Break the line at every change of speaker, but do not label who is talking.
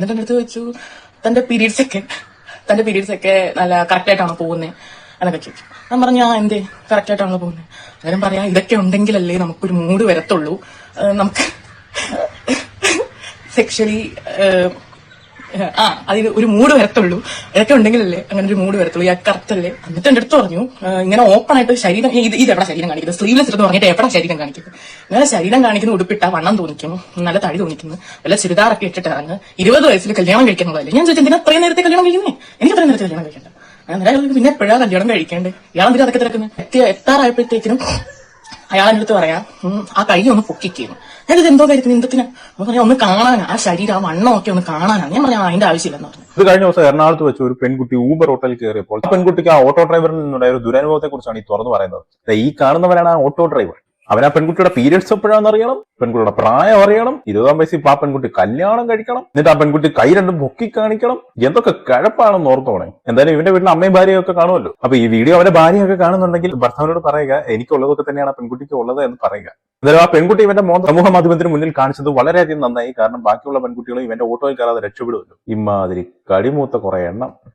എന്നിട്ട് എൻ്റെ അടുത്ത് വെച്ചു തന്റെ പീരീഡ്സ് ഒക്കെ നല്ല കറക്റ്റ് ആയിട്ടാണോ പോകുന്നത് എന്നൊക്കെ ചോദിച്ചു. ഞാൻ പറഞ്ഞു എന്തേ കറക്റ്റ് ആയിട്ടാണോ പോകുന്നത്. അന്നേരം പറയാം ഇതൊക്കെ ഉണ്ടെങ്കിലല്ലേ നമുക്കൊരു മൂഡ് വരത്തുള്ളൂ, നമുക്ക് സെക്ഷലി അതിന് ഒരു മൂഡ് വരത്തുള്ളൂ, ഇതൊക്കെ ഉണ്ടെങ്കിലല്ലേ അങ്ങനെ ഒരു മൂഡ് വരത്തുള്ളൂ, കറക്റ്റ് അല്ലേ. എന്നിട്ട് എന്റെ അടുത്ത് പറഞ്ഞു ഇങ്ങനെ ഓപ്പൺ ആയിട്ട് ശരീരം ഇത് എവിടെ ശരീരം കാണിക്കുന്നത്, സ്ലീവ്ലെസ് എന്ന് പറഞ്ഞിട്ട് എവിടെ ശരീരം കാണിക്കുന്നത്, ഇങ്ങനെ ശരീരം കാണിക്കുന്ന ഉടുപ്പിട്ട വണ്ണം തോന്നിക്കുന്നു, നല്ല തടി തോന്നിക്കുന്നു, വല്ല ചുരിദാറൊക്കെ ഇട്ടിട്ട് ഇറങ്ങ്, 20 വയസ്സിൽ കല്യാണം കഴിക്കുന്നതല്ലേ. ഞാൻ ചോദിച്ചു എന്തിനാ അത്രയും നേരത്തെ കല്യാണം കഴിക്കുന്നേ, എനിക്ക് അത്രയും നേരത്തെ കല്യാണം കഴിക്കണ്ട, അന്നേരം പിന്നെ എപ്പോഴാണ് കല്യാണം കഴിക്കേണ്ടത്, ഇയാളെന്തിനാ അതൊക്കെ തിരക്കുന്നത്. എത്താറായപ്പോഴത്തേക്കിനും അയാളെന്റെ അടുത്ത് പറയാം ആ കൈ ഒന്ന് പൊക്കിക്കുന്നു. ഞാനിത് എന്തോ കാര്യത്തിന് എന്തിനാ പറയാ, ഒന്ന് കാണാനാ ആ ശരീരം ആ വണ്ണമൊക്കെ ഒന്ന് കാണാനാണ്. ഞാൻ പറയാം അതിന്റെ ആവശ്യമില്ലെന്ന് പറഞ്ഞു.
ഇത് കഴിഞ്ഞ ദിവസം എറണാകുളത്ത് വെച്ച് ഒരു പെൺകുട്ടി ഊബർ ഓട്ടോയിൽ കയറിയപ്പോൾ ആ പെൺകുട്ടിക്ക് ആ ഓട്ടോ ഡ്രൈവറിൽ നിന്നുണ്ടായ ഒരു ദുരനുഭവത്തെ കുറിച്ചാണ് ഈ തുറന്നു പറയുന്നത്. ഈ കാണുന്നവരാണ് ആ ഓട്ടോ ഡ്രൈവർ. അവൻ ആ പെൺകുട്ടിയുടെ പീരിയഡ്സ് എപ്പോഴാണെന്ന് അറിയണം, പെൺകുട്ടിയുടെ പ്രായം അറിയണം, 20-ആം വയസ്സിൽ ആ പെൺകുട്ടി കല്യാണം കഴിക്കണം, എന്നിട്ട് ആ പെൺകുട്ടി കൈ രണ്ടും പൊക്കി കാണിക്കണം. എന്തൊക്കെ കഴപ്പാണെന്ന് ഓർത്തോണേ. എന്തായാലും ഇവന്റെ വീട്ടിൽ അമ്മയും ഭാര്യയൊക്കെ കാണുമല്ലോ. അപ്പൊ ഈ വീഡിയോ അവന്റെ ഭാര്യയൊക്കെ കാണുന്നുണ്ടെങ്കിൽ ഭർത്താവിനോട് പറയുക എനിക്കുള്ളതൊക്കെ തന്നെയാണ് ആ പെൺകുട്ടിക്ക് ഉള്ളത് എന്ന് പറയുക. എന്തായാലും ആ പെൺകുട്ടി ഇവന്റെ സമൂഹ മാധ്യമത്തിന് മുന്നിൽ കാണിച്ചത് വളരെയധികം നന്നായി. കാരണം ബാക്കിയുള്ള പെൺകുട്ടികളും ഇവന്റെ ഓട്ടോയിൽ കയറാതെ രക്ഷപ്പെടുമല്ലോ. ഇമാതിരി കടിമൂത്ത കുറെ എണ്ണം.